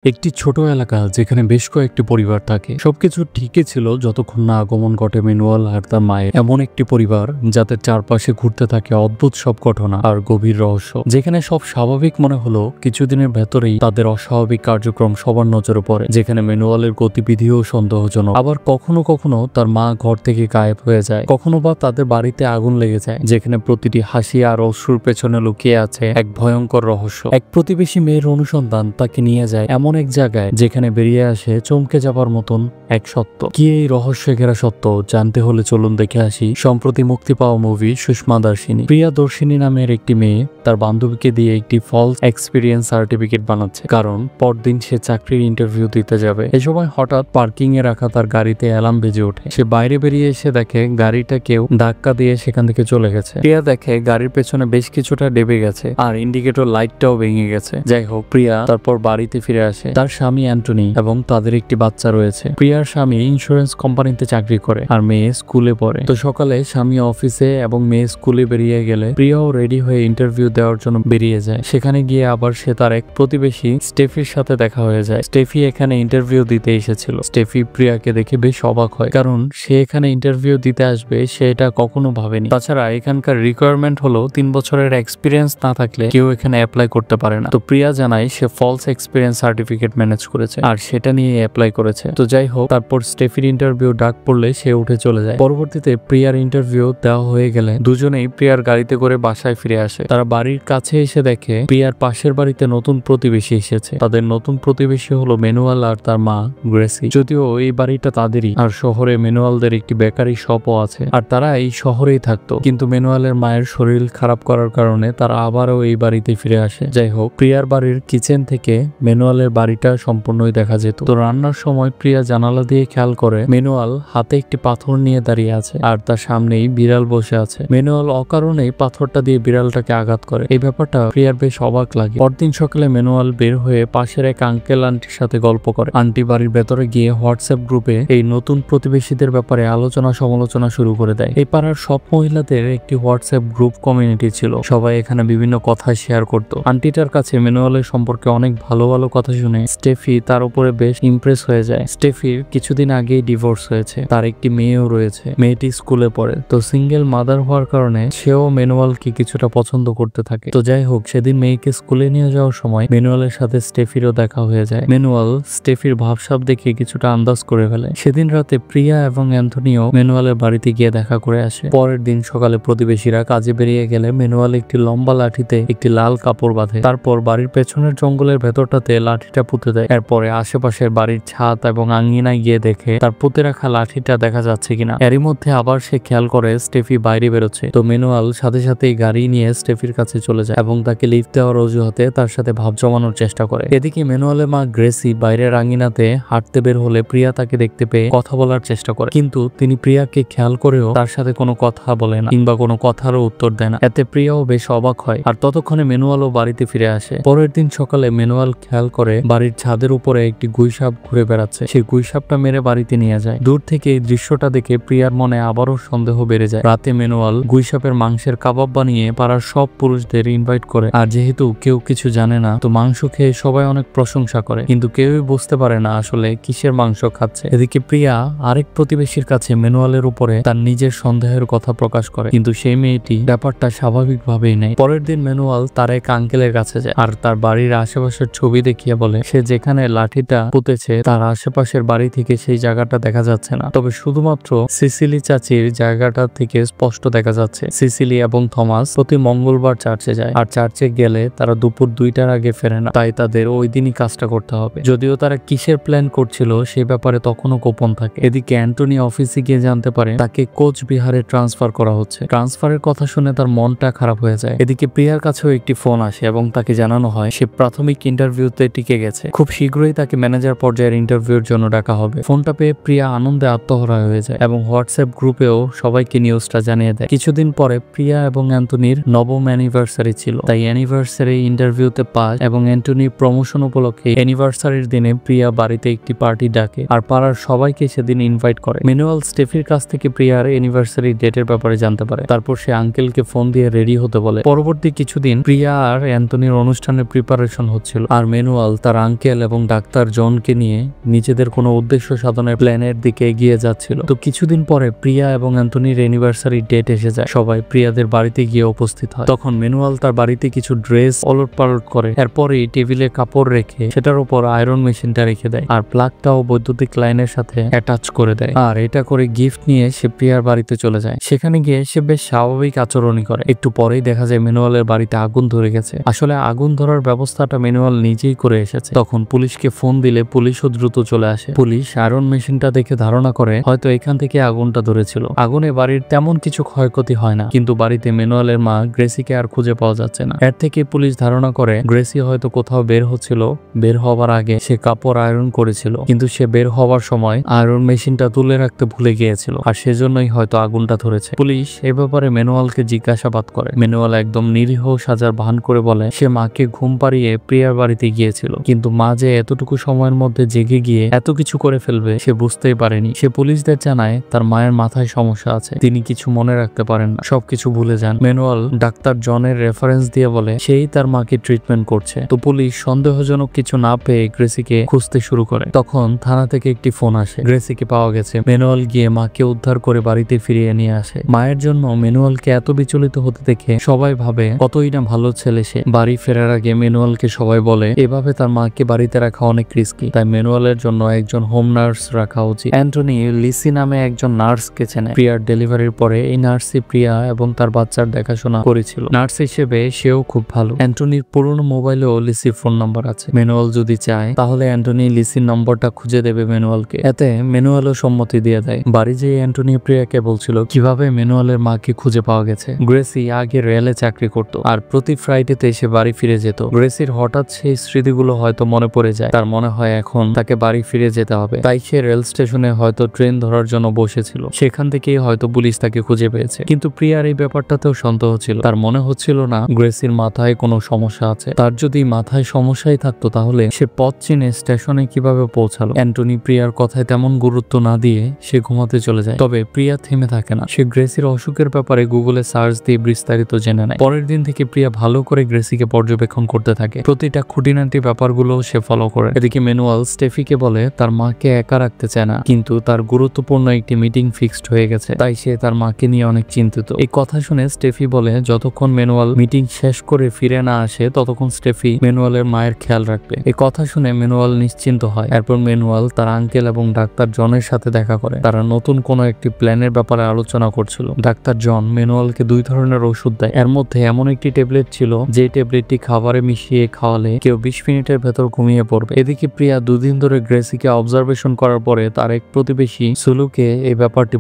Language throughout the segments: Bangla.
একটি ছোট এলাকা যেখানে বেশ কয়েকটি পরিবার থাকে। সবকিছু ঠিকই ছিল যতক্ষণ না আগমন ঘটে ম্যানুয়াল আর তার মায়ের। এমন একটি পরিবার যাদের চারপাশে ঘুরতে থাকে অদ্ভুত সব ঘটনা আর গভীর রহস্য। যেখানে সব স্বাভাবিক মনে হলো কিছুদিনের ভেতরেই তাদের অস্বাভাবিক কার্যক্রম সবার নজরে পড়ে। যেখানে ম্যানুয়ালের গতিবিধিও সন্দেহজনক, আবার কখনো কখনো তার মা ঘর থেকে গায়েব হয়ে যায়, কখনো বা তাদের বাড়িতে আগুন লেগে যায়। যেখানে প্রতিটি হাসি আর অশ্রুর পেছনে লুকিয়ে আছে এক ভয়ঙ্কর রহস্য। এক প্রতিবেশী মেয়ের অনুসন্ধান তাকে নিয়ে যায় এমন এক জায়গায় যেখানে বেরিয়ে আসে চমকে যাবার মতন এক সত্য। কি এই রহস্য ঘেরা সত্য জানতে হলে চলুন দেখে আসি সম্প্রতি মুক্তি পাওয়া মুভি সুষমা দর্শিনী। প্রিয়া দর্শিনী নামের একটি মেয়ে তার বান্ধবীকে দিয়ে একটি ফলস এক্সপিরিয়েন্স সার্টিফিকেট বানাচ্ছে, কারণ পরদিন সে চাকরির ইন্টারভিউ দিতে যাবে। এই সময় হঠাৎ পার্কিং এ রাখা তার গাড়িতে অ্যালার্ম বেজে ওঠে। সে বাইরে বেরিয়ে এসে দেখে গাড়িটা কেউ ধাক্কা দিয়ে সেখান থেকে চলে গেছে। প্রিয়া দেখে গাড়ির পেছনে বেশ কিছুটা ডেবে গেছে আর ইন্ডিকেটর লাইটটাও ভেঙে গেছে। যাই হোক, প্রিয়া তারপর বাড়িতে ফিরে আসে। তার স্বামী অ্যান্টনি এবং তাদের একটি বাচ্চা রয়েছে। প্রিয়ার স্বামী ইন্স্যুরেন্স কোম্পানিতে চাকরি করে আর মেয়ে স্কুলে পড়ে। তো সকালে স্বামী অফিসে এবং মেয়ে স্কুলে বেরিয়ে গেলে প্রিয়াও রেডি হয়ে ইন্টারভিউ দেওয়ার জন্য বেরিয়ে যায়। সেখানে গিয়ে আবার সে তার এক প্রতিবেশী স্টেফির সাথে দেখা হয়ে যায়। স্টেফি এখানে ইন্টারভিউ দিতে এসেছিল। স্টেফি প্রিয়াকে দেখে বেশ অবাক হয়, কারণ সে এখানে ইন্টারভিউ দিতে আসবে সে এটা কখনো ভাবেনি। তাছাড়া এখানকার রিকোয়ারমেন্ট হলো 3 বছরের এক্সপিরিয়েন্স না থাকলে কেউ এখানে অ্যাপ্লাই করতে পারে না। তো প্রিয়া জানায় সে ফলস এক্সপিরিয়েন্স সার্টিফিকেট ম্যানেজ করেছে আর সেটা নিয়ে অ্যাপ্লাই করেছে। তো যাই হোক, তারপর স্টেফির ইন্টারভিউ ডাক পড়লে সে উঠে চলে যায়। পরবর্তীতে প্রিয়ার ইন্টারভিউ দেওয়া হয়ে গেলে দুজনেই প্রিয়ার গাড়িতে করে বাসায় ফিরে আসে। তারা বাড়ির কাছে এসে দেখে প্রিয়ার পাশের বাড়িতে নতুন প্রতিবেশী এসেছে। তাদের নতুন প্রতিবেশী হলো ম্যানুয়াল আর তার মা গ্রেসি। যদিও এই বাড়িটা তাদেরই আর শহরে ম্যানুয়ালদের একটি বেকারি শপও আছে আর তারা এই শহরেই থাকতো, কিন্তু ম্যানুয়ালের মায়ের শরীর খারাপ করার কারণে তারা আবারও এই বাড়িতে ফিরে আসে। যাই হোক, প্রিয়ার বাড়ির কিচেন থেকে ম্যানুয়ালের বাড়িটা সম্পূর্ণই দেখা যেত। তো রান্নার সময় প্রিয়া জানালা দিয়ে খেয়াল করে ম্যানুয়াল হাতে একটি পাথর নিয়ে দাঁড়িয়ে আছে আর তার সামনেই বিড়াল বসে আছে। ম্যানুয়াল অকারণেই পাথরটা দিয়ে বিড়ালটাকে আঘাত করে। এই ব্যাপারটা প্রিয়ার বেশ অবাক লাগে। পরদিন সকালে ম্যানুয়াল বের হয়ে পাশের এক আঙ্কেল আন্টির সাথে গল্প করে। আন্টি বাড়ির ভেতরে গিয়ে হোয়াটসঅ্যাপ গ্রুপে এই নতুন প্রতিবেশীদের ব্যাপারে আলোচনা সমালোচনা শুরু করে দেয়। এই পাড়ার সব মহিলাদের একটি হোয়াটসঅ্যাপ গ্রুপ কমিউনিটি ছিল, সবাই এখানে বিভিন্ন কথা শেয়ার করত। আন্টিটার কাছে ম্যানুয়ালের সম্পর্কে অনেক ভালো ভালো কথা শুনে স্টেফি তার উপরে বেশ ইমপ্রেস হয়ে যায়। স্টেফির কিছুদিন আগেই ডিভোর্স হয়েছে, তার একটি মেয়েও রয়েছে। মেয়েটি স্কুলে পড়ে, তো সিঙ্গেল মাদার হওয়ার কারণে সেও ম্যানুয়ালকে কিছুটা পছন্দ করতে থাকে। তো যাই হোক, সেদিন মেয়েকে স্কুলে নিয়ে যাওয়ার সময় ম্যানুয়ালের সাথে স্টেফিরও দেখা হয়ে যায়। ম্যানুয়াল স্টেফির ভাবসাব দেখে কিছুটা আন্দাজ করে ফেলে। সেদিন রাতে প্রিয়া এবং অ্যান্থনিও ম্যানুয়ালের বাড়িতে গিয়ে দেখা করে আসে। পরের দিন সকালে প্রতিবেশীরা কাজে বেরিয়ে গেলে ম্যানুয়াল একটি লম্বা লাঠিতে একটি লাল কাপড় বাঁধে। তারপর বাড়ির পেছনের জঙ্গলের ভেতরটাতে লাঠিটা পুঁতে দেয়। এরপরে আশেপাশের বাড়ির ছাদ এবং আঙ্গিনায় গিয়ে দেখে তার পুঁতে রাখা লাঠিটা দেখা যাচ্ছে কিনা। এরই মধ্যে আবার সে খেয়াল করে স্টেফি বাইরে বেরোচ্ছে। তো ম্যানুয়াল সাথে সাথেই গাড়ি নিয়ে স্টেফির কাছে চলে যায় এবং তাকে লিফট দেওয়ার অজুহাতে তার সাথে ভাব জমানোর চেষ্টা করে। এদিকে ম্যানুয়ালের মা গ্রেসি বাইরের আঙ্গিনাতে হাঁটতে বের হলে প্রিয়া তাকে দেখতে পেয়ে কথা বলার চেষ্টা করে, কিন্তু তিনি প্রিয়াকে খেয়াল করেও তার সাথে কোনো কথা বলে না কিংবা কোনো কথারও উত্তর দেয় না। এতে প্রিয়াও বেশ অবাক হয় আর ততক্ষণে ম্যানুয়ালও বাড়িতে ফিরে আসে। পরের দিন সকালে ম্যানুয়াল খেয়াল করে বাড়ির ছাদের উপরে একটি গুইসাপ ঘুরে বেড়াচ্ছে। সেই গুইসাপটা মেরে বাড়িতে নিয়ে যায়। দূর থেকে এই দৃশ্যটা দেখে প্রিয়ার মনে আবারও সন্দেহ বেড়ে যায়। রাতে ম্যানুয়াল গুইসাপের মাংসের কাবাব বানিয়ে পাড়ার সব পুরুষদের ইনভাইট করে আর যেহেতু কেউ কিছু জানে না, তো মাংস খেয়ে সবাই অনেক প্রশংসা করে, কিন্তু কেউই বুঝতে পারে না আসলে কিসের মাংস খাচ্ছে। এদিকে প্রিয়া আরেক প্রতিবেশীর কাছে ম্যানুয়ালের উপরে তার নিজের সন্দেহের কথা প্রকাশ করে, কিন্তু সেই মেয়েটি ব্যাপারটা স্বাভাবিকভাবেই নেয়। পরের দিন ম্যানুয়াল তার এক আঙ্কেলের কাছে যায় আর তার বাড়ির আশেপাশের ছবি দেখিয়ে বলে সে যেখানে লাঠিটা পুঁতেছে তার আশেপাশের বাড়ি থেকে সেই জায়গাটা দেখা যাচ্ছে না, তবে শুধুমাত্র সিসিলি চাচির জায়গাটা থেকে স্পষ্ট দেখা যাচ্ছে। সিসিলি এবং থমাস প্রতি মঙ্গলবার চার্চে যায় আর চার্চে গেলে তারা দুপুর 2টার আগে ফেরে না, তাই তাদের ওই দিনই কাজটা করতে হবে। যদিও তারা কিসের প্ল্যান করছিল সে ব্যাপারে তখনও গোপন থাকে। এদিকে অ্যান্টনি অফিসে গিয়ে জানতে পারে তাকে কোচবিহারে ট্রান্সফার করা হচ্ছে। ট্রান্সফারের কথা শুনে তার মনটা খারাপ হয়ে যায়। এদিকে প্রিয়ার কাছেও একটি ফোন আসে এবং তাকে জানানো হয় সে প্রাথমিক ইন্টারভিউতে টিকে গেছে, খুব শীঘ্রই তাকে ম্যানেজার পর্যায়ের ইন্টারভিউর জন্য ডাকা হবে। ফোনটা পেয়ে প্রিয়া আনন্দে আত্মহারা হয়ে যায় এবং হোয়াটসঅ্যাপ গ্রুপেও সবাইকে নিউজটা জানিয়ে দেয়। কিছুদিন পরে প্রিয়া এবং অ্যান্টনির নবম অ্যানিভার্সারি ছিল, তাই অ্যানিভার্সারি ইন্টারভিউতে পাস এবং অ্যান্টনির প্রমোশন উপলক্ষে অ্যানিভার্সারির দিনে প্রিয়া বাড়িতে একটি পার্টি ডাকে আর পাড়ার সবাইকে সেদিন ইনভাইট করে। ম্যানুয়াল স্টেফির কাছ থেকে প্রিয়ার অ্যানিভার্সারি ডেটের ব্যাপারে জানতে পারে। তারপর সে আঙ্কেলকে ফোন দিয়ে রেডি হতে বলে। পরবর্তী কিছুদিন প্রিয়া আর অ্যান্টনির অনুষ্ঠানের প্রিপারেশন হচ্ছিল আর ম্যানুয়াল তার তার আঙ্কেল এবং ডাক্তার জনকে নিয়ে নিজেদের কোনো উদ্দেশ্য সাধনের প্ল্যানের দিকে এগিয়ে যাচ্ছিল। তো কিছুদিন পরে প্রিয়া এবং অ্যান্টনির অ্যানিভার্সারি ডেট এসে যায়। সবাই প্রিয়াদের বাড়িতে গিয়ে উপস্থিত হয়। তখন ম্যানুয়াল তার বাড়িতে কিছু ড্রেস ওলট পালট করে, এরপরই টেবিলে কাপড় রেখে সেটার উপর আয়রন মেশিনটা রেখে দেয় আর প্লাগটাও বৈদ্যুতিক লাইনের সাথে অ্যাটাচ করে দেয়। আর এটা করে গিফট নিয়ে সে প্রিয়ার বাড়িতে চলে যায়। সেখানে গিয়ে সে বেশ স্বাভাবিক আচরণই করে। একটু পরেই দেখা যায় ম্যানুয়ালের বাড়িতে আগুন ধরে গেছে। আসলে আগুন ধরার ব্যবস্থাটা ম্যানুয়াল নিজেই করে এসেছে। তখন পুলিশকে ফোন দিলে পুলিশও দ্রুত চলে আসে। পুলিশ আয়রন মেশিনটা দেখে ধারণা করে হয়তো এখান থেকে আগুনটা ধরেছিল। আগুনে বাড়ির তেমন কিছু ক্ষয়ক্ষতি হয় না, কিন্তু বাড়িতে ম্যানুয়ালের মা গ্রেসিকে আর খুঁজে পাওয়া যাচ্ছে না। এর থেকে পুলিশ ধারণা করে গ্রেসি হয়তো কোথাও বের হচ্ছিল, বের হওয়ার আগে সে কাপড় আয়রন করেছিল, কিন্তু সে বের হওয়ার সময় আয়রন মেশিনটা তুলে রাখতে ভুলে গিয়েছিল আর সেজন্যই হয়তো আগুনটা ধরেছে। পুলিশ এ ব্যাপারে ম্যানুয়ালকে জিজ্ঞাসাবাদ করে। ম্যানুয়াল একদম নিরীহ সাজার ভান করে বলে সে মাকে ঘুম পাড়িয়ে প্রিয়ার বাড়িতে গিয়েছিল, কিন্তু মা যে এতটুকু সময়ের মধ্যে জেগে গিয়ে এত কিছু করে ফেলবে সে বুঝতেই পারেনি। সে পুলিশদের জানায় তার মায়ের মাথায় সমস্যা আছে, তিনি কিছু মনে রাখতে পারেন না, সবকিছু ভুলে যান। ম্যানুয়াল ডাক্তার জনের রেফারেন্স দিয়ে বলে সেই তার মাকে ট্রিটমেন্ট করছে। তো পুলিশ সন্দেহজনক কিছু না পেয়ে গ্রেসিকে খুঁজতে শুরু করে। তখন থানা থেকে একটি ফোন আসে, গ্রেসিকে পাওয়া গেছে। ম্যানুয়াল গিয়ে মাকে উদ্ধার করে বাড়িতে ফিরিয়ে নিয়ে আসে। মায়ের জন্য ম্যানুয়ালকে এত বিচলিত হতে দেখে সবাই ভাবে কতই না ভালো ছেলে সে। বাড়ি ফেরার আগে ম্যানুয়ালকে সবাই বলে এভাবে তার মাকে বাড়িতে রাখা অনেক রিস্কি, তাই ম্যানুয়ালের জন্য একজন হোম নার্স রাখা উচিত। অ্যান্টনি লিসি নামে একজন নার্সকে চেনে। প্রিয়ার ডেলিভারির পরে এই নার্সই প্রিয়া এবং তার বাচ্চার দেখাশোনা করেছিল। নার্স হিসেবে সেও খুব ভালো। অ্যান্টনির পুরনো মোবাইলেও লিসির ফোন নাম্বার আছে। ম্যানুয়াল যদি চায় তাহলে অ্যান্টনি লিসির নম্বরটা খুঁজে দেবে ম্যানুয়ালকে। এতে ম্যানুয়ালও সম্মতি দিয়ে দেয়। বাড়ি যেয়ে অ্যান্টনি প্রিয়াকে বলছিল কিভাবে ম্যানুয়ালের মাকে খুঁজে পাওয়া গেছে। গ্রেসি আগে রেলে চাকরি করত আর প্রতি ফ্রাইডেতে এসে বাড়ি ফিরে যেত। গ্রেসির হঠাৎ সেই স্মৃতিগুলো হয়তো মনে পড়ে যায়। তার মনে হয় এখন তাকে বাড়ি ফিরে যেতে হবে, তাই সে রেল স্টেশনে হয়তো ট্রেন ধরার জন্য বসেছিল। সেখান থেকেই হয়তো পুলিশ তাকে খুঁজে পেয়েছে। কিন্তু প্রিয়ার এই ব্যাপারটাতেও সন্দেহ ছিল। তার মনে হচ্ছিল না গ্রেসির মাথায় কোনো সমস্যা আছে। তার যদি মাথায় সমস্যাই থাকতো তাহলে সে পথ চিনে স্টেশনে কিভাবে পৌঁছালো। অ্যান্টনি প্রিয়ার কথায় তেমন গুরুত্ব না দিয়ে সে ঘুমাতে চলে যায়। তবে প্রিয়া থেমে থাকে না। সে গ্রেসির অসুখের ব্যাপারে গুগলে সার্চ দিয়ে বিস্তারিত জেনে নেয়। পরের দিন থেকে প্রিয়া ভালো করে গ্রেসিকে পর্যবেক্ষণ করতে থাকে। প্রতিটা খুঁটিনাটি ব্যাপারগুলো সে ফলো করে। এদিকে ম্যানুয়াল স্টেফিকে বলে তার মাকে একা রাখতে চায় না, কিন্তু তার গুরুত্বপূর্ণ একটি মিটিং ফিক্সড হয়ে গেছে, তাই সে তার মাকে নিয়ে অনেক চিন্তিত। এই কথা শুনে স্টেফি বলে যতক্ষণ ম্যানুয়াল মিটিং শেষ করে ফিরে না আসে ততক্ষণ স্টেফি ম্যানুয়ালের মায়ের খেয়াল রাখবে। এই কথা শুনে ম্যানুয়াল নিশ্চিন্ত হয়। এরপর ম্যানুয়াল তার আঙ্কেল এবং ডাক্তার জনের সাথে দেখা করে। তারা নতুন কোনো একটি প্ল্যানের ব্যাপারে আলোচনা করছিল। ডাক্তার জন ম্যানুয়ালকে 2 ধরনের ওষুধ দেয়। এর মধ্যে এমন একটি ট্যাবলেট ছিল যে ট্যাবলেটটি খাবারে মিশিয়ে খাওয়ালে কেউ 20 মিনিটের ভেতর ঘুমিয়ে পড়বে। এদিকে প্রিয়া 2 দিন ধরে গ্রেসিকে অবজারভেশন করার পরে তার এক প্রতিবেশী সুলুকে এই ব্যাপারটি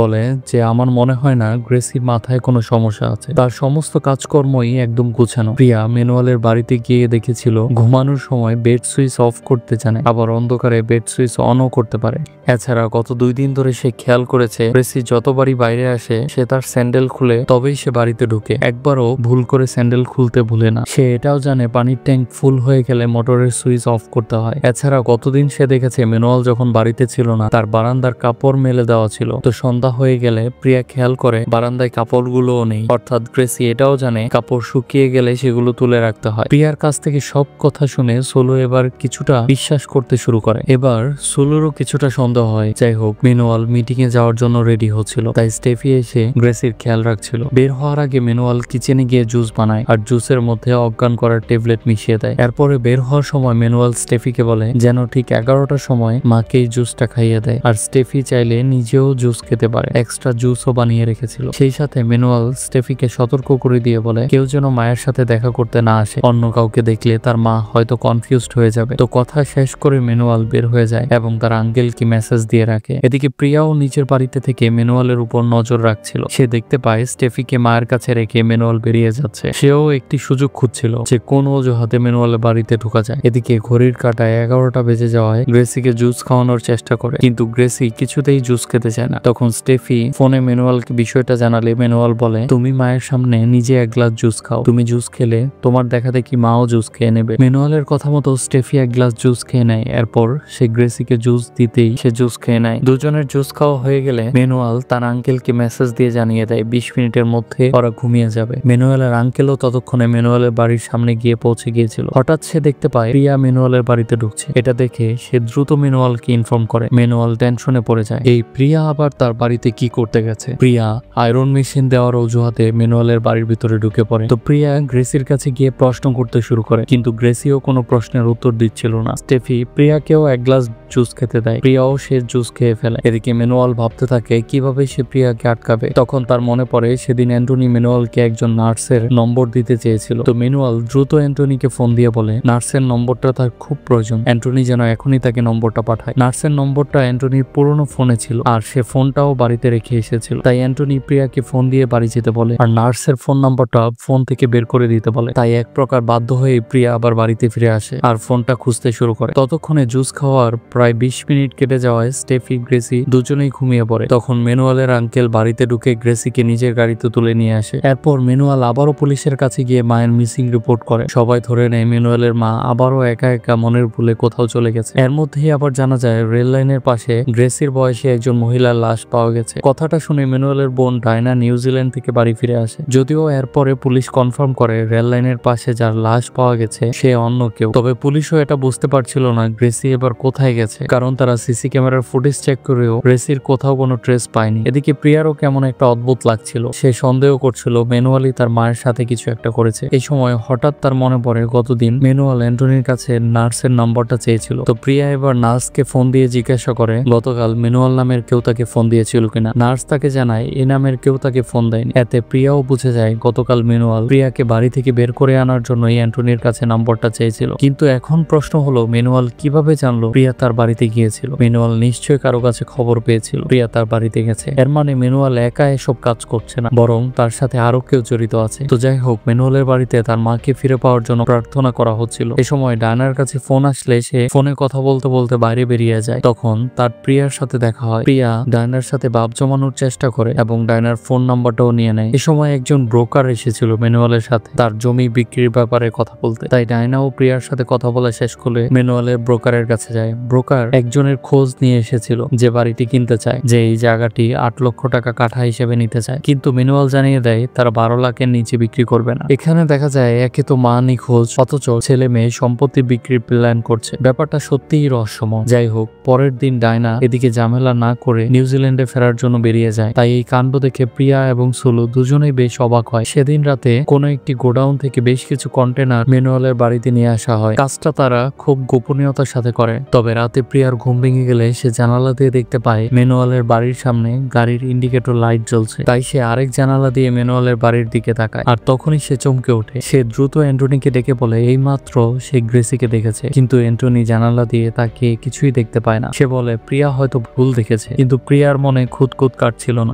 বলে যে আমার মনে হয় না গ্রেসির মাথায় কোনো সমস্যা আছে, তার সমস্ত কাজকর্মই একদম গুছানো। প্রিয়া ম্যানুয়ালের বাড়িতে গিয়ে দেখেছিল ঘুমানোর সময় বেড সুইচ অফ করতে জানে, আবার অন্ধকারে বেড সুইচ অনও করতে পারে। এছাড়া গত 2 দিন ধরে সে খেয়াল করেছে গ্রেসি যতবারই বাইরে আসে সে তার স্যান্ডেল খুলে তবেই সে বাড়িতে ঢুকে, একবারও ভুল করে স্যান্ডেল খুলতে ভুলে না। সে এটাও জানে পানির ট্যাঙ্ক ফুল হয়ে গেলে মোটরের সুইচ অফ করতে হয়। এছাড়া গতদিন সে দেখেছে ম্যানুয়াল যখন বাড়িতে ছিল না তার বারান্দার কাপড় মেলে দেওয়া ছিল। তো সন্ধ্যা হয়ে গেলে প্রিয়া খেয়াল করে বারান্দায় কাপড়গুলোও নেই, অর্থাৎ গ্রেসি এটাও জানে কাপড় শুকিয়ে গেলে সেগুলো তুলে রাখতে হয়। প্রিয়ার কাছ থেকে সব কথা শুনে সোলো এবার কিছুটা বিশ্বাস করতে শুরু করে। এবার সোলোরও কিছুটা সন্দেহ হয়। যাই হোক, ম্যানুয়াল মিটিং এ যাওয়ার জন্য রেডি হচ্ছিল, তাই স্টেফি এসে গ্রেসির খেয়াল রাখছিল। বের হওয়ার আগে ম্যানুয়াল কিচেনে গিয়ে জুস বানায় আর জুসের মধ্যে অজ্ঞান করার ট্যাবলেট মিশিয়ে দেয়। এরপরে বের হওয়ার সময় ম্যানুয়াল স্টেফিকে বলে যেন ঠিক 11টার সময় মাকে এই জুসটা খাইয়ে দেয়, আর স্টেফি চাইলে নিজেও জুস খেতে পারে। এক্সট্রা জুসও বানিয়ে রেখেছিল। সেই সাথে ম্যানুয়াল স্টেফিকে সতর্ক করে দিয়ে বলে কেউ যেন মায়ের সাথে দেখা করতে না আসে, অন্য কাউকে দেখলে তার মা হয়তো কনফিউজড হয়ে যাবে। তো কথা শেষ করে ম্যানুয়াল বের হয়ে যায় এবং তার আঙ্কেলকে মেসেজ দিয়ে রাখে। এদিকে প্রিয়াও নিজের বাড়িতে থেকে ম্যানুয়ালের উপর নজর রাখছিল। সে দেখতে পায় স্টেফিকে মায়ের কাছে রেখে ম্যানুয়াল বেরিয়ে যাচ্ছে। সেও একটি সুযোগ খুঁজছিল যে কোন অজুহাতে ম্যানুয়ালের বাড়িতে ঢোকা যায়। এদিকে ঘড়ির কাঁটায় 11টা বেজে যাওয়ায় গ্রেসিকে জুস খাওয়ানোর চেষ্টা করে, কিন্তু গ্রেসি কিছুতেই জুস খেতে চায় না। তখন স্টেফি ফোনে ম্যানুয়ালকে বিষয়টা জানালে ম্যানুয়াল বলে তুমি মায়ের সামনে নিজে 1 গ্লাস জুস খাও, তুমি জুস খেলে তোমার দেখা দেখি মাও জুস খেয়ে নেবে। ম্যানুয়ালের কথা মতো স্টেফি 1 গ্লাস জুস খেয়ে নেয়। এরপর সে গ্রেসিকে জুস দিতেই সে জুস খেয়ে নেয়। দুজনের জুস খাওয়া হয়ে গেলে ম্যানুয়াল তার আঙ্কেলকে মেসেজ দিয়ে জানিয়ে দেয় 20 মিনিটের মধ্যে ওরা ঘুমিয়ে যাবে। ম্যানুয়ালের আঙ্কেলও ততক্ষণে ম্যানুয়ালের বাড়ির সামনে গিয়ে পৌঁছে গিয়েছিল। হঠাৎ সে দেখতে পায় প্রিয়া ম্যানুয়ালের বাড়িতে ঢুকছে। এটা দেখে সে দ্রুত ম্যানুয়ালকে ইনফর্ম করে। ম্যানুয়াল টেনশনে পড়ে যায়, এই প্রিয়া আবার তার বাড়িতে কি করতে গেছে। প্রিয়া আয়রন মেশিন দেওয়ার অজুহাতে ম্যানুয়ালের বাড়ির ভিতরে ঢুকে পড়ে। তো প্রিয়া গ্রেসির কাছে গিয়ে প্রশ্ন করতে শুরু করে, কিন্তু গ্রেসিও কোনো প্রশ্নের উত্তর দিচ্ছিল না। স্টেফি প্রিয়াকেও এক গ্লাস জুস খেতে দেয়, প্রিয়াও সে জুস খেয়ে ফেলে। এদিকে ম্যানুয়াল ভাবতে থাকে কিভাবে সে প্রিয়াকে আটকাবে। তখন তার মনে পড়ে সেদিন অ্যান্টনি ম্যানুয়ালকে একজন নার্সের নম্বর দিতে চেয়েছিল। তো ম্যানুয়াল দ্রুত অ্যান্টনিকে ফোন দিয়ে বলে নার্সের নম্বরটা তার খুব প্রয়োজন, অ্যান্টনি যেন এখনই তাকে নম্বরটা পাঠায়। নার্সের নম্বরটা অ্যান্টনির পুরনো ফোনে ছিল, আর সে ফোনটাও বাড়িতে রেখে এসেছিল। তাই অ্যান্টনি প্রিয়াকে ফোন দিয়ে বাড়ি যেতে বলে, আর নার্সের ফোন নাম্বারটা ফোন থেকে বের করে দিতে বলে। তাই এক প্রকার বাধ্য হয়ে প্রিয়া আবার বাড়িতে ফিরে আসে আর ফোনটা খুঁজতে শুরু করে। ততক্ষণে জুস খাওয়ার প্রায় 20 মিনিট কেটে যাওয়ায় স্টেফি গ্রেসি দুজনেই ঘুমিয়ে পড়ে। তখন ম্যানুয়ালের আঙ্কেল বাড়িতে ঢুকে গ্রেসিকে নিজের গাড়িতে তুলে নিয়ে আসে। এরপর ম্যানুয়াল আবারও পুলিশের কাছে গিয়ে মায়ের মিসিং রিপোর্ট করে। সবাই ধরে নেয় ম্যানুয়ালের মা আবারও একা একা মনের ভুলে কোথাও চলে গেছে। এর মধ্যেই আবার জানা যায় রেল লাইনের পাশে গ্রেসির বয়সে একজন মহিলার লাশ পাওয়া গেছে। কথাটা শুনে ম্যানুয়ালের বোন ডায়না নিউজিল্যান্ড থেকে বাড়ি ফিরে আসে। যদিও এরপরে পুলিশ কনফার্ম করে রেল লাইনের পাশে যার লাশ পাওয়া গেছে সে অন্য কেউ। তবে পুলিশও এটা বুঝতে পারছিল না গ্রেসি এবার কোথায় গেছে, কারণ তারা সিসি ক্যামেরার ফুটেজ চেক করেও গ্রেসির কোথাও কোনো ট্রেস পায়নি। এদিকে প্রিয়ারও কেমন একটা অদ্ভুত লাগছিল, সে সন্দেহ করছিল ম্যানুয়ালি তার মায়ের সাথে কিছু একটা করেছে। এই সময় হঠাৎ তার মনে পড়ে গতদিন ম্যানুয়াল অ্যান্টনির কাছে নার্সের নাম্বারটা চেয়েছিল। তো প্রিয়া এবার নার্সকে ফোন দিয়ে জিজ্ঞাসা করে গতকাল ম্যানুয়াল নামের কেউ তাকে ফোন দিয়েছিল কিনা। নার্স তাকে জানায় এই নামের কেউ তাকে ফোন দেয়নি। এতে প্রিয়াও বুঝে যায় গতকাল ম্যানুয়াল প্রিয়াকে বাড়ি থেকে বের করে আনার জন্য অ্যান্টনির কাছে নাম্বারটা চেয়েছিল। কিন্তু এখন প্রশ্ন হলো ম্যানুয়াল কিভাবে জানলো প্রিয়া তার বাড়িতে গিয়েছিল। ম্যানুয়াল নিশ্চয়ই কারো কাছে খবর পেয়েছিল প্রিয়া তার বাড়িতে গেছে। এর মানে ম্যানুয়াল একা এসব কাজ করছে না, বরং তার সাথে আরো কেউ জড়িত আছে। তো যাই হোক, ম্যানুয়ালের বাড়িতে তার মাকে ফিরে পাওয়ার জন্য প্রার্থনা করা হচ্ছিল। এই সময় ডায়নার কাছে ফোন আসলে সে ফোনে কথা বলতে বলতে বাইরে বেরিয়ে যায়। তখন তার প্রিয়ার সাথে দেখা হয়। প্রিয়া ডায়নার সাথে বাপ জমানোর চেষ্টা করে এবং ডায়নার ফোন নাম্বারটাও নিয়ে নেয়। এই সময় একজন ব্রোকার এসেছিল ম্যানুয়ালের সাথে তার জমি বিক্রির ব্যাপারে কথা বলতে। তাই ডায়নাও প্রিয়ার সাথে কথা বলা শেষ করে ম্যানুয়ালের ব্রোকারের কাছে যায়। ব্রোকার একজনের খোঁজ নিয়ে এসেছিল যে বাড়িটি কিনতে চায়, যে এই জায়গাটি 8 লক্ষ টাকা কাঠা হিসেবে নিতে চায়, কিন্তু ম্যানুয়াল জানিয়ে দেয় তারা 12 লাখের নিচে বিক্রি করবে না। এখানে দেখা যায় একে তো মা নিখোঁজ, অথচ ছেলে মেয়ে সম্পত্তি বিক্রির প্ল্যান করছে। ব্যাপারটা সত্যিই রহস্যময়। যাই হোক, পরের দিন ডায়না এদিকে ঝামেলা না করে নিউজিল্যান্ডে ফেরার জন্য বেরিয়ে যায়। তাই এই কাণ্ড দেখে প্রিয়া এবং সুলু দুজনেই বেশ অবাক হয়। সেদিন রাতে কোনো একটি গোডাউন থেকে বেশ কিছু কন্টেনার ম্যানুয়ালের বাড়িতে নিয়ে আসা হয়। কাজটা তারা খুব গোপনীয়তার সাথে করে। তবে রাতে প্রিয়ার ঘুম ভেঙে গেলে সে জানালা দিয়ে দেখতে পায় ম্যানুয়ালের বাড়ির সামনে গাড়ির ইন্ডিকেটর লাইট জ্বলছে। তাই সে আরেক জানালা দিয়ে ম্যানুয়ালের বাড়ির দিকে তাকায়, আর তখনই সে চমকে ওঠে। সে দ্রুত অ্যান্টনিকে ডেকে বলে এই মাত্র সে গ্রেসিকে দেখেছে, কিন্তু অ্যান্টনি জানালা দিয়ে তাকে কিছুই দেখতে পায় না। সে বলে প্রিয়া হয়তো ভুল দেখেছে, কিন্তু প্রিয়ার মনে খুঁতখুত কাটছিল না।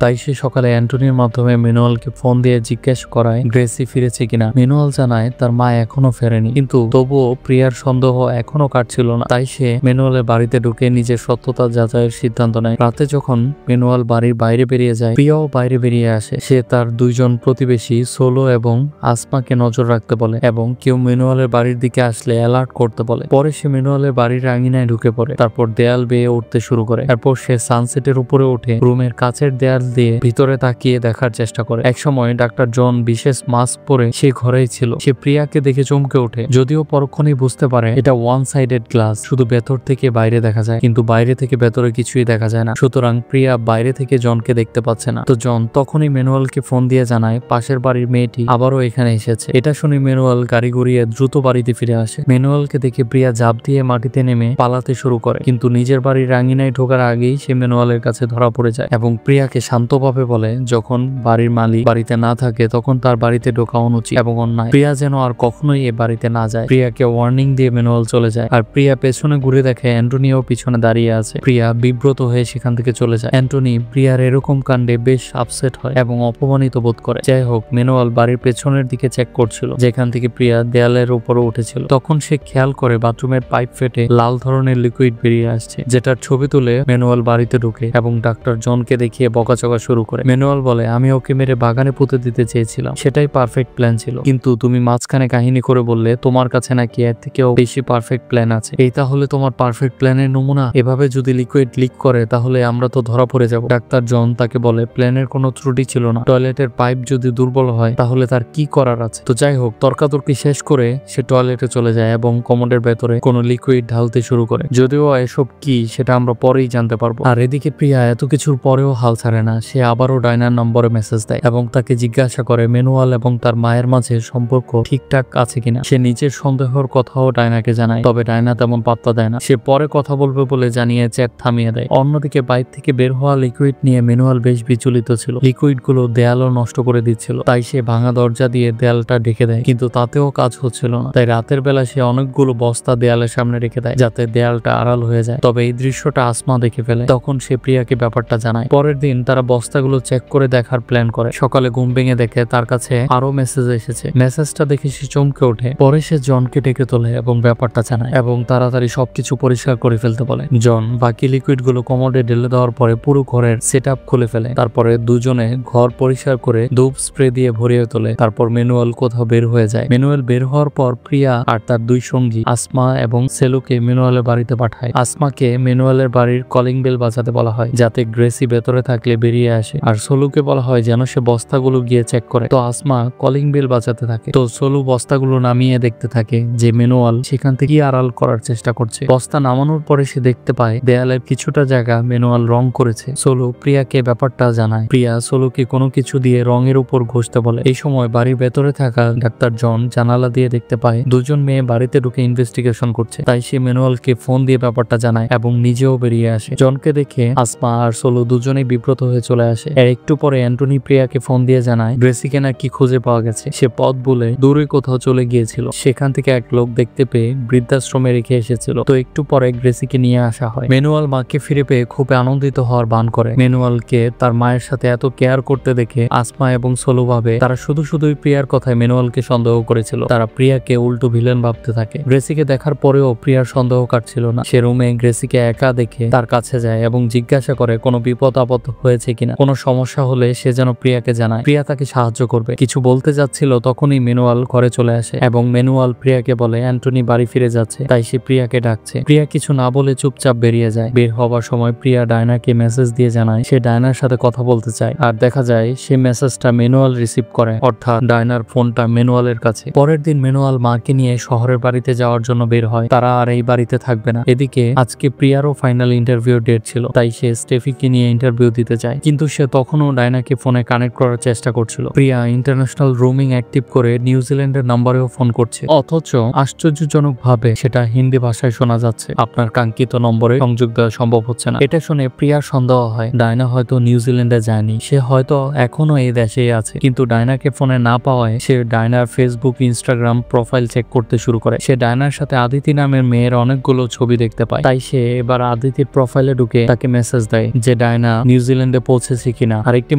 তাই সে সকালে অ্যান্টনির মাধ্যমে ম্যানুয়ালকে ফোন দিয়ে জিজ্ঞেস করায় গ্রেসি ফিরেছে কিনা। ম্যানুয়াল জানায় তার মা এখনো ফেরেনি, কিন্তু তবুও প্রিয়ার সন্দেহ এখনো কাটছিল না। তাই সে ম্যানুয়ালের বাড়িতে ঢুকে নিজের সত্যতা যাচাইয়ের সিদ্ধান্ত নেয়। রাতে যখন ম্যানুয়াল বাড়ির বাইরে বেরিয়ে যায়, প্রিয়াও বাইরে বেরিয়ে আসে। সে তার দুইজন প্রতিবেশী সোলো এবং আসমাকে নজর রাখতে বলে এবং কেউ ম্যানুয়ালের বাড়ির দিকে আসলে অ্যালার্ট করতে বলে। পরে সে ম্যানুয়ালের বাড়ির আঙিনায় ঢুকে পড়ে, তারপর দেয়াল বেয়ে উঠতে শুরু করে। এরপর সে সানসেটের উপরে উঠে রুমের কাছের দেয়াল দিয়ে ভিতরে তাকিয়ে দেখার চেষ্টা করে। একসময় ডাক্তার জন বিশেষ মাস্ক পরে সে ঘরেই ছিল। সে প্রিয়াকে দেখে চমকে ওঠে, যদিও পরক্ষণেই বুঝতে পারে এটা ওয়ান সাইডেড গ্লাস, শুধু ভেতর থেকে বাইরে দেখা যায়, কিন্তু বাইরে থেকে ভেতরে কিছুই দেখা যায় না। সুতরাং প্রিয়া বাইরে থেকে জনকে দেখতে পাচ্ছে না। তো জন তখনই ম্যানুয়ালকে ফোন দিয়ে জানায় পাশের বাড়ির মেয়েটি আবারও এখানে এসেছে। এটা শুনে ম্যানুয়াল গাড়ি ঘুরিয়ে দ্রুত বাড়িতে ফিরে আসে। ম্যানুয়ালকে দেখে প্রিয়া ঝাঁপ দিয়ে মাটিতে নেমে পালাতে শুরু করে, কিন্তু নিজের বাড়ির আঙিনায় ঢোকার আগেই সে ম্যানুয়ালের কাছে ধরা পড়ে যায় এবং প্রিয়াকে শান্তভাবে বলে যখন বাড়ির মালিক বাড়িতে না থাকে তখন তার বাড়িতে ঢোকা অনুচিত এবং অন্যায়। প্রিয়া যেন আর কখনোই এ বাড়িতে না যায়। প্রিয়াকে ওয়ার্নিং দিয়ে ম্যানুয়াল চলে যায়, আর প্রিয়া পেছনে ঘুরে দেখে অ্যান্টনিও পিছনে দাঁড়িয়ে আছে। প্রিয়া বিব্রত হয়ে সেখান থেকে চলে যায়। অ্যান্টনি প্রিয়ার এরকম কাণ্ডে বেশ আপসেট হয় এবং অপমানিত বোধ করে। যাই হোক, ম্যানুয়াল বাড়ির পেছনের দিকে চেক করছিল যেখান থেকে প্রিয়া দেয়ালের উপরে উঠেছিল। তখন সে খেয়াল করে বাথরুমের পাইপ ফেটে লাল ধরনের লিকুইড বেরিয়ে আসছে, যেটার ছবি তুলে ম্যানুয়াল বাড়িতে ঢুকে এবং ডাক্তার জনকে দেখিয়ে বকাচকা শুরু করে। ম্যানুয়াল বলে আমি ওকে মেরে বাগানে পুঁতে দিতে চেয়েছিলাম, সেটাই পারফেক্ট প্ল্যান ছিল, কিন্তু তুমি মাঝখানে কাহিনী করে বললে তোমার কাছে নাকি এর থেকেও বেশি পারফেক্ট প্ল্যান আছে। এই তাহলে তোমার পারফেক্ট প্ল্যানের নমুনা? এভাবে যদি লিকুইড লিক করে তাহলে আমরা তো ধরা পড়ে যাব। ডাক্তার জন তাকে বলে প্ল্যানের কোনো ত্রুটি ছিল না, টয়লেটের পাইপ যদি দুর্বল হয় তাহলে তার কি করার আছে। তো যাই হোক, তর্কাতর্কি শেষ করে সে টয়লেটে চলে চলে যায় এবং কমোডের ভেতরে কোনো লিকুইড ঢালতে শুরু করে। যদিও এসব কি সেটা আমরা পরেই জানতে পারবো। আর এদিকে প্রিয়া এত কিছুর পরেও হাল ছাড়ে না। সে আবারও ডায়নার নম্বরে মেসেজ দেয় এবং তাকে জিজ্ঞাসা করে ম্যানুয়াল এবং তার মায়ের মাঝে সম্পর্ক ঠিকঠাক আছে কিনা। সে নিজের সন্দেহের কথাও ডায়নাকে জানায়, তবে ডায়না তেমন পাত্তা দেয় না। সে পরে কথা বলবে বলে জানিয়ে চ্যাট থামিয়ে দেয়। অন্যদিকে বাইর থেকে বের হওয়া লিকুইড নিয়ে ম্যানুয়াল বেশ বিচলিত ছিল। লিকুইড গুলো দেয়ালও নষ্ট করে দিচ্ছিল, তাই সে ভাঙা দরজা দিয়ে দেয়ালটা ঢেকে দেয়, কিন্তু তাতেও কাজ হচ্ছিল না। তাই রাতের বেলা সে অনেকগুলো বস্তা দেয়ালের সামনে রেখে দেয় যাতে দেয়ালটা আড়াল হয়ে যায়। তবে এই দৃশ্যটা আসমা দেখে ফেলে। তখন সে প্রিয়াকে ব্যাপারটা জানায়। পরের দিন তারা বস্তাগুলো চেক করে দেখার প্ল্যান করে। সকালে ঘুম ভেঙে দেখে তার কাছে আরো মেসেজ এসেছে। মেসেজটা দেখে সে চমকে ওঠে। পরে সে জনকে ডেকে তোলে এবং ব্যাপারটা জানায় এবং তাড়াতাড়ি সবকিছু পরিষ্কার করে ফেলতে বলে। জন বাকি লিকুইড গুলো কমোডে ঢেলে দেওয়ার পরে পুরো ঘরের সেট আপ খুলে ফেলে। তারপরে দুজনে ঘর পরিষ্কার করে ধূপ স্প্রে দিয়ে ভরিয়ে তোলে। তারপর ম্যানুয়াল কোথাও বের হয়ে যায়। ম্যানুয়াল বের হওয়ার পর প্রিয়া আর তার দুই সঙ্গী আসমা এবং সেলুকে ম্যানুয়ালের বাড়িতে পাঠায়। আসমাকে ম্যানুয়ালের বাড়ির কলিং বেল বাজাতে বলা হয় যাতে গ্রেসি ভেতরে থাকলে বেরিয়ে আসে, আর সোলুকে বলা হয় যেন সে বস্তাগুলো গিয়ে চেক করে। তো আসমা কলিং বেল বাজাতে থাকে। তো সোলু বস্তাগুলো নামিয়ে দেখতে থাকে যে ম্যানুয়াল সেখান থেকে আড়াল করার চেষ্টা করছে। বস্তা নামানোর পরে সে দেখতে পায় দেয়ালের কিছুটা জায়গা ম্যানুয়াল রং করেছে। সোলু প্রিয়াকে ব্যাপারটা জানায়। প্রিয়া সোলুকে কোনো কিছু দিয়ে রঙের উপর ঘষতে বলে। এই সময় বাড়ির ভেতরে থাকা ডাক্তার জন জানালা দিয়ে দেখতে পায় দুজন মেয়ে বাড়িতে ঢুকে ইনভেস্টিগেশন করছে। তাই সে ম্যানুয়ালকে ফোন দিয়ে ব্যাপারটা জানায় এবং নিজেও বেরিয়ে আসে। জনকে দেখে আসমা আর সোলু দুজনেই বিব্রত হয়ে চলে আসে। এর একটু পরে অ্যান্টনি প্রিয়াকে ফোন দিয়ে জানায় গ্রেসিকে নাকি খুঁজে পাওয়া গেছে। সে পথ ভুলে দূরে কোথাও চলে গিয়েছিল। সেখান থেকে এক লোক দেখতে পেয়ে বৃদ্ধাশ্রমে রেখে এসেছিল। তো একটু পরে গ্রেসিকে নিয়ে আসা হয়। ম্যানুয়াল মাকে ফিরে পেয়ে খুব আনন্দিত হওয়ার ভান করে। ম্যানুয়ালকে তার মায়ের সাথে এত কেয়ার করতে দেখে আসমা এবং সোলু ভাবে তারা শুধুই প্রিয়ার কথায় ম্যানুয়ালকে সন্দেহ করেছিল। তারা প্রিয়াকে উল্টো ভিলেন ভাবতে থাকে। গ্রেসিকে দেখার পরেও প্রিয়ার সন্দেহ কাটছিল না। সে রুমে গ্রেসিকে একা দেখে তার কাছে যায় এবং জিজ্ঞাসা করে কোনো বিপদ আপদ হয়েছে কিনা। কোনো সমস্যা হলে সে যেন প্রিয়াকে জানায়। প্রিয়া তাকে সাহায্য করবে। কিছু বলতে যাচ্ছিল তখনই ম্যানুয়াল ঘরে চলে আসে এবং ম্যানুয়াল প্রিয়াকে বলে অ্যান্টনি বাড়ি ফিরে যাচ্ছে, তাই সে প্রিয়াকে ডাকছে। প্রিয়া কিছু না বলে চুপচাপ বেরিয়ে যায়। বের হওয়ার সময় প্রিয়া ডায়নাকে মেসেজ দিয়ে জানায় সে ডায়নার সাথে কথা বলতে চায়। আর দেখা যায় সে মেসেজটা ম্যানুয়াল রিসিভ করে, অর্থাৎ ডায়নার ফোনটা ম্যানুয়ালের কাছে। পরের দিন ম্যানুয়াল মাকে নিয়ে শহরের বাড়িতে যাওয়ার জন্য বের হয়। তারা আর এই বাড়িতে থাকবে না। এদিকে আজকে প্রিয়ারও ফাইনাল ইন্টারভিউ ডেট ছিল, তাই সে স্টেফিকে নিয়ে ইন্টারভিউ দিতে চায়, কিন্তু সে তখনও ডায়নাকে ফোনে কানেক্ট করার চেষ্টা করছিল। প্রিয়া ইন্টারন্যাশনাল রোমিং অ্যাক্টিভ করে নিউজিল্যান্ডের নাম্বারেও ফোন করছে, অথচ আশ্চর্যজনক ভাবে সেটা হিন্দি ভাষায় শোনা যাচ্ছে। আপনার কাঙ্ক্ষিত নম্বরে সংযোগ দেওয়া সম্ভব হচ্ছে না। এটা শুনে প্রিয়ার সন্দেহ হয় ডায়না হয়তো নিউজিল্যান্ডে যায়নি, সে হয়তো এখনো এই দেশেই আছে। কিন্তু ডায়নাকে ফোনে না পাওয়ায় সে ডায়নার ফেসবুক ইনস্টাগ্রাম প্রোফাইল চেক করতে শুরু করে। সে ডায়নার সাথে আদিতি নামের মেয়ের অনেকগুলো ছবি দেখতে পায়। তাই সে এবার আদিতির প্রোফাইলে ঢুকে তাকে মেসেজ দেয় যে ডায়না নিউজিল্যান্ডে পৌঁছেছে কিনা। আর একটি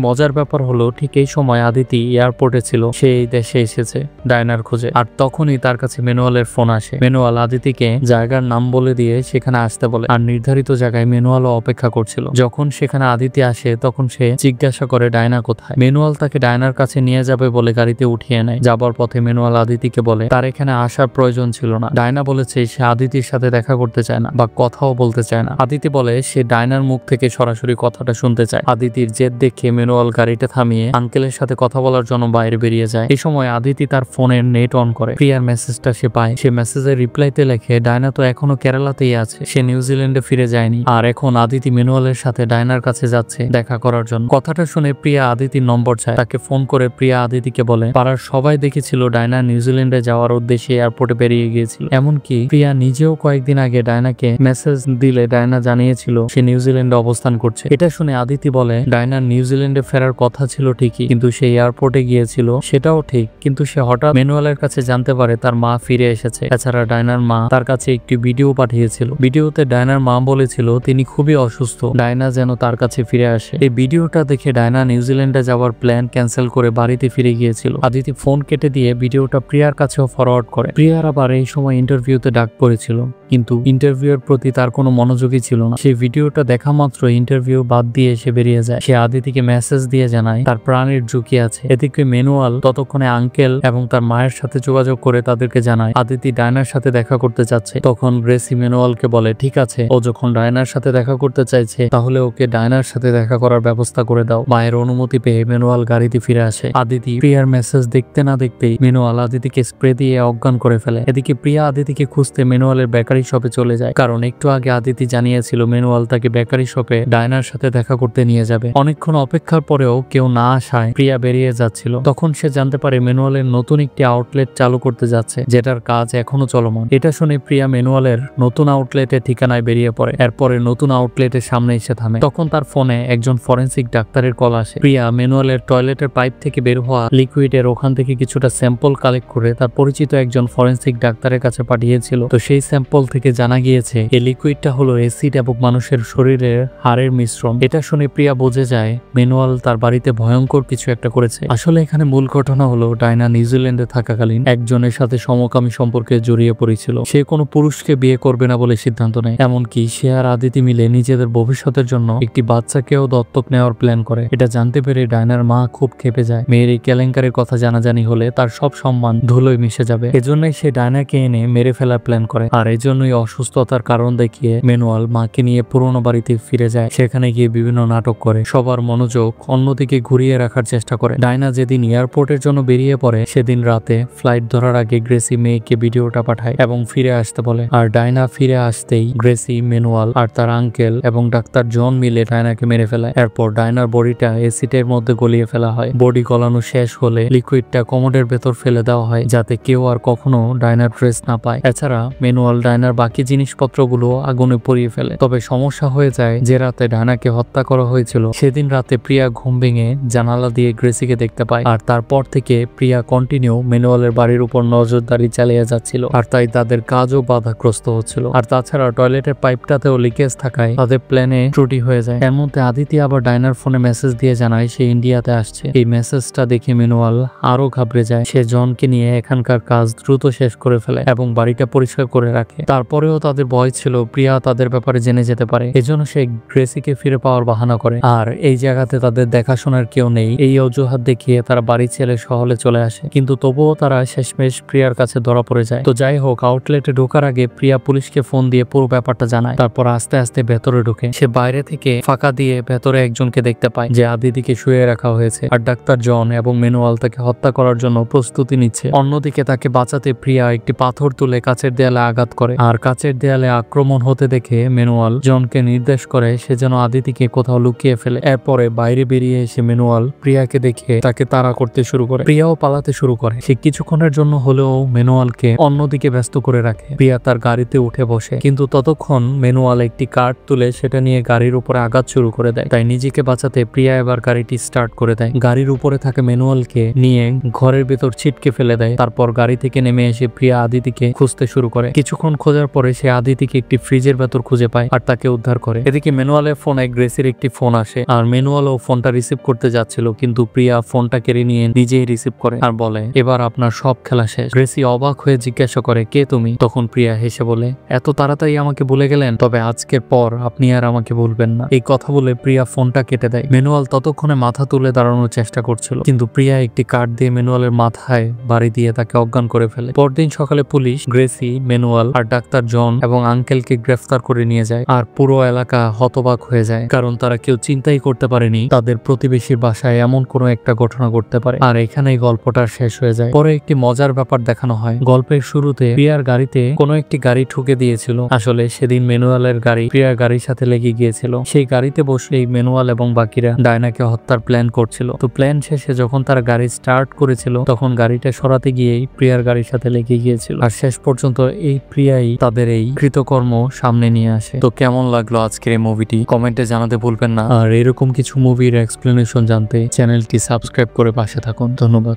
মজার ব্যাপার হলো ঠিক এই সময় আদিতি এয়ারপোর্টে ছিল, সে এই দেশে এসেছে ডায়নার খোঁজে। আর তখনই তার কাছে ম্যানুয়ালের ফোন আসে। ম্যানুয়াল আদিতিকে জায়গার নাম বলে দিয়ে সেখানে আসতে বলে, আর নির্ধারিত জায়গায় ম্যানুয়ালও অপেক্ষা করছিল। যখন সেখানে আদিতি আসে তখন সে জিজ্ঞাসা করে ডায়না কোথায়। ম্যানুয়াল তাকে ডায়নার কাছে নিয়ে যাবে বলে গাড়িতে উঠিয়ে নেয়। যাবার পথে ম্যানুয়াল আদিতিকে বলে তার এখানে আসার প্রয়োজন ছিল না। ডায়না বলেছে সে আদিতির সাথে দেখা করতে চায় না বা কথাও বলতে চায় না। আদিতি বলে সে ডায়নার মুখ থেকে সরাসরি কথাটা শুনতে চায়। আদিতির জেদ দেখে ম্যানুয়াল গাড়িটা থামিয়ে আঙ্কেলের সাথে কথা বলার জন্য বাইরে বেরিয়ে যায়। এই সময় আদিতি তার ফোনের নেট অন করে। প্রিয়ার মেসেজটা সে পায়। সে মেসেজের রিপ্লাইতে লেখে ডায়না তো এখনো কেরালাতেই আছে, সে নিউজিল্যান্ডে ফিরে যায়নি। আর এখন আদিতি ম্যানুয়ালের সাথে ডায়নার কাছে যাচ্ছে দেখা করার জন্য। কথাটা শুনে প্রিয়া আদিতির নম্বর চায়। তাকে ফোন করে প্রিয়া আদিতিকে বলে পাড়ার সবাই দেখেছিল ডায়না নিউজিল্যান্ডে যাওয়ার উদ্দেশ্যে এয়ারপোর্টে বেরিয়ে গিয়েছিল। এমনকি প্রিয়া নিজেও কয়েকদিন আগে ডায়নাকে মেসেজ দিলে ডায়না জানিয়েছিল সে নিউজিল্যান্ডে অবস্থান করছে। এটা শুনে আদিতি বলে ডায়নার নিউজিল্যান্ডে ফেরার কথা ছিল ঠিকই, কিন্তু সে এয়ারপোর্টে গিয়েছিল সেটাও ঠিক, কিন্তু সে হঠাৎ ম্যানুয়ালের কাছে জানতে পারে তার মা ফিরে এসেছে। এছাড়া ডায়নার মা তার কাছে একটি ভিডিও পাঠিয়েছিল। ভিডিওতে ডায়নার মা বলেছিল তিনি খুবই অসুস্থ, ডায়না যেন তার কাছে ফিরে আসে। এই ভিডিওটা দেখে ডায়না নিউজিল্যান্ডে যাওয়ার প্ল্যান ক্যান্সেল করে বাড়িতে ফিরে গিয়েছিল। আদিতি ফোন কেটে দিয়ে ভিডিওটা প্রিয়ার কাছেও ফরওয়ার্ড করে। প্রিয়ার আবার এই সময় ইন্টারভিউতে ডাক পড়েছিল, কিন্তু ইন্টারভিউর প্রতি তার কোনো মনোযোগই ছিল না। সেই ভিডিওটা দেখা মাত্র ইন্টারভিউ বাদ দিয়ে সে বেরিয়ে যায়। সে আদিতিকে মেসেজ দিয়ে জানায় তার প্রাণের ঝুঁকি আছে। এদিকে ম্যানুয়াল ততক্ষণে আঙ্কেল এবং তার মায়ের সাথে যোগাযোগ করে তাদেরকে জানায় আদিতি ডায়নার সাথে দেখা করতে চাচ্ছে। তখন গ্রেসি ম্যানুয়ালকে বলে ঠিক আছে, ও যখন ডায়নার সাথে দেখা করতে চাইছে তাহলে ওকে ডায়নার সাথে দেখা করার ব্যবস্থা করে দাও। মায়ের অনুমতি পেয়ে ম্যানুয়াল গাড়িতে ফিরে আসে। আদিতি প্রিয়ার মেসেজ দেখতে না দেখতেই ম্যানুয়াল আদিতিকে স্প্রে দিয়ে অজ্ঞান করে ফেলে। এদিকে প্রিয়া আদিতিকে খুঁজতে ম্যানুয়ালের বেকারি শপে চলে যায়, কারণ একটু আগে আদিতি জানিয়েছিল ম্যানুয়াল তাকে বেকারি শপে ডায়নার সাথে দেখা করতে নিয়ে যাবে। অনেকক্ষণ অপেক্ষার পরেও কেউ না আসায় প্রিয়া বেরিয়ে যাচ্ছিল। তখন সে জানতে পারে ম্যানুয়ালের নতুন একটি আউটলেট চালু করতে যাচ্ছে, যেটার কাজ এখনো চলমান। এটা শুনে প্রিয়া ম্যানুয়ালের নতুন আউটলেটের ঠিকানায় বেরিয়ে পড়ে। এরপরে নতুন আউটলেটের সামনে এসে থামে। তখন তার ফোনে একজন ফরেন্সিক ডাক্তারের কল আসে। প্রিয়া ম্যানুয়ালের টয়লেটের পাইপ থেকে বের হওয়া লিকুইডের ওখান থেকে কিছুটা স্যাম্পল কালেক্ট করে তার পরিচিত একজন ফরেন্সিক ডাক্তারের কাছে পাঠিয়েছিল। তো সেই স্যাম্পল থেকে জানা গিয়েছে এই লিকুইডটা হলো অ্যাসিড এবং মানুষের শরীরের হাড়ের মিশ্রণ। এটা শুনে প্রিয়া বুঝে যায় ম্যানুয়াল তার বাড়িতে ভয়ঙ্কর কিছু একটা করেছে। আসলে এখানে মূল ঘটনা হলো ডায়না নিউজিল্যান্ডে থাকাকালীন একজনের সাথে সমকামী সম্পর্কে জড়িয়ে পড়েছিল। সে কোনো পুরুষকে বিয়ে করবে না বলে সিদ্ধান্ত নেয়। এমনকি সে আর আদিতি মিলে নিজেদের ভবিষ্যতের জন্য একটি বাচ্চাকেও দত্তক নেওয়ার প্ল্যান করে। এটা জানতে পেরে ডায়নার মা খুব ক্ষেপে যায়। মেয়ের এই কেলেঙ্কারির কথা জানাজানি হলে তার সব সম্মান ধুলোয় মিশে যাবে। এজন্যই সে ডায়নাকে এনে মেরে ফেলার প্ল্যান করে। আর এজন্যই অসুস্থতার কারণ দেখিয়ে ম্যানুয়াল মাকে নিয়ে পুরোনো বাড়িতে ফিরে যায়। সেখানে গিয়ে বিভিন্ন নাটক করে সবার মনোযোগ অন্যদিকে ঘুরিয়ে রাখার চেষ্টা করে। ডায়না যেদিন এয়ারপোর্টের জন্য বেরিয়ে পড়ে সেদিন রাতে ফ্লাইট ধরার আগে গ্রেসি মেয়েকে ভিডিওটা পাঠায় এবং ফিরে আসতে বলে। আর ডায়না ফিরে আসতেই গ্রেসি, ম্যানুয়াল আর তার আঙ্কেল এবং ডাক্তার জন মিলে ডায়নাকে মেরে ফেলায়। এরপর ডায়নার বডিটা এসিডের মধ্যে গলিয়ে ফেলা হয়। বডি গলানো শেষ হলে লিকুইডটা কমোডের ভেতর ফেলে দেওয়া হয়, যাতে কেউ আর কখনো ডায়নার ট্রেস না পায়। এছাড়া ম্যানুয়াল ডায়নার বাকি জিনিসপত্রগুলো আগুনে পুড়িয়ে ফেলে। তবে সমস্যা হয়ে যায় যে রাতে ডায়নাকে হত্যা করা হয়েছিল সেদিন রাতে প্রিয়া ঘুম ভেঙে জানালা দিয়ে গ্রেসিকে দেখতে পায়। আর তারপর থেকে প্রিয়া কন্টিনিউ ম্যানুয়ালের বাড়ির উপর নজরদারি চালিয়ে যাচ্ছিল, আর তাই তাদের কাজও বাধাগ্রস্ত হচ্ছিল। আর তাছাড়া টয়লেটের পাইপটাতেও লিকেজ থাকায় তাদের প্ল্যানে ত্রুটি হয়ে যায়। এর মধ্যে আদিতি আবার ডায়নার ফোনে মেসেজ দিয়ে জানায় সে ইন্ডিয়াতে আসছে। এই মেসেজটা দেখে ম্যানুয়াল আরো ঘাবড়ে যায়। সে জনকে নিয়ে এখানকার কাজ দ্রুত শেষ করে ফেলে এবং বাড়িটা পরিষ্কার করে রাখে। তারপরেও তাদের ভয় ছিল প্রিয়া তাদের ব্যাপারে জেনে যেতে পারে। এজন্য সে গ্রেসিকে ফিরে পাওয়ার বাহানা করে। আর এই জায়গাতে তাদের দেখাশোনার কেউ নেই এই অজুহাত দেখিয়ে তারা বাড়ি ছেড়ে শহরে চলে আসে। কিন্তু তবুও তারা শেষমেশ প্রিয়ার কাছে ধরা পড়ে যায়। তো যাই হোক, আউটলেটে ঢোকার আগে প্রিয়া পুলিশকে ফোন দিয়ে পুরো ব্যাপারটা জানায়। তারপর আস্তে আস্তে ভেতরে ঢুকে সে বাইরে থেকে ফাঁকা দিয়ে ভেতরে একজনকে দেখতে পায় যে আদিতিকে শুয়ে রাখা হয়েছে। আর ডাক্তার জন এবং ম্যানুয়াল তাকে হত্যা করার জন্য প্রস্তুতি নিচ্ছে। অন্যদিকে তাকে বাঁচাতে প্রিয়া একটি পাথর তুলে কাচের দেয়ালে আঘাত করে। আর কাচের দেয়ালে আক্রমণ হতে দেখে ম্যানুয়াল জনকে নির্দেশ করে সে যেন আদিতিকে কোথাও লুকিয়ে ফেলে। এরপরে বাইরে বেরিয়ে এসে ম্যানুয়াল প্রিয়াকে দেখে তাকে তাড়া করতে শুরু করে। প্রিয়াও পালাতে শুরু করে। সে কিছুক্ষণের জন্য হলেও ম্যানুয়ালকে অন্যদিকে ব্যস্ত করে রাখে। প্রিয়া তার গাড়িতে উঠে বসে, কিন্তু ততক্ষণ ম্যানুয়াল একটি কার্ড তুলে সেটা নিয়ে গাড়ির উপরে আঘাত শুরু করে দেয়। তাই নিজেকে বাঁচাতে প্রিয়া এবার গাড়িটি স্টার্ট করে দেয়। গাড়ির উপরে থাকে ম্যানুয়ালকে নিয়ে ঘরের ভেতর ছিটকে ফেলে দেয়। তারপর গাড়ি থেকে নেমে এসে প্রিয়া আদিতিকে খুঁজতে শুরু করে। কিছুক্ষণ খোঁজার পরে সে আদিতিকে একটি ফ্রিজের ভেতর খুঁজে পায় আর তাকে উদ্ধার করে। এদিকে ম্যানুয়ালের ফোনে গ্রেসির একটি ফোন আসে আর ম্যানুয়ালও ফোনটা রিসিভ করতে যাচ্ছিল, কিন্তু প্রিয়া ফোনটা কেড়ে নিয়ে নিজেই রিসিভ করে আর বলে এবার আপনার সব খেলা শেষ। গ্রেসি অবাক হয়ে জিজ্ঞাসা করে কে তুমি? তখন প্রিয়া হেসে বলে এত তাড়াতাড়ি আমাকে ভুলে গেলেন? তবে আজকের পর আপনি আর আমাকে ভুলবেন না। এই কথা বলে প্রিয়া ফোনটা কেটে দেয়। ম্যানুয়াল ততক্ষণে মাথা তুলে দাঁড়ানোর চেষ্টা করছিল, কিন্তু প্রিয়া একটি কার্ড দিয়ে ম্যানুয়ালের মাথায় বাড়ি দিয়ে তাকে অজ্ঞান করে ফেলে। পরদিন সকালে পুলিশ গ্রেসি, ম্যানুয়াল আর ডাক্তার জন এবং আঙ্কেলকে গ্রেফতার করে নিয়ে যায়। আর পুরো এলাকা হতবাক হয়ে যায়, কারণ তারা কেউ চিন্তাই করতে পারেনি তাদের প্রতিবেশীর বাসায় এমন কোনো একটা ঘটনা ঘটতে পারে। আর এখানেই গল্পটা শেষ হয়ে যায়। পরে একটি মজার ব্যাপার দেখানো হয়। গল্পের শুরুতে প্রিয়ার গাড়িতে কোনো একটি গাড়ি ঠুকে দিয়েছিল। আসলে সেদিন ম্যানুয়ালের গাড়ি প্রিয়ার গাড়ির সাথে লেগে গিয়েছিল। সেই গাড়িতে বসেই ম্যানুয়াল এবং বাকিরা ডায়নাকে হত্যার প্ল্যান করছিল। তো প্ল্যান শেষে যখন তারা গাড়ি স্টার্ট করেছিল তখন গাড়িটা সরাতে গিয়েই প্রিয়ার গাড়ির সাথে লেগে গিয়েছিল। আর শেষ পর্যন্ত এই প্রিয়াই তাদের এই কৃতকর্ম সামনে নিয়ে আসে। তো কেমন লাগলো আজকের এই মুভিটি কমেন্টে জানাতে ভুলবেন না। আর এরকম কিছু মুভির এক্সপ্লেনেশন জানতে চ্যানেলটি সাবস্ক্রাইব করে পাশে থাকুন। ধন্যবাদ।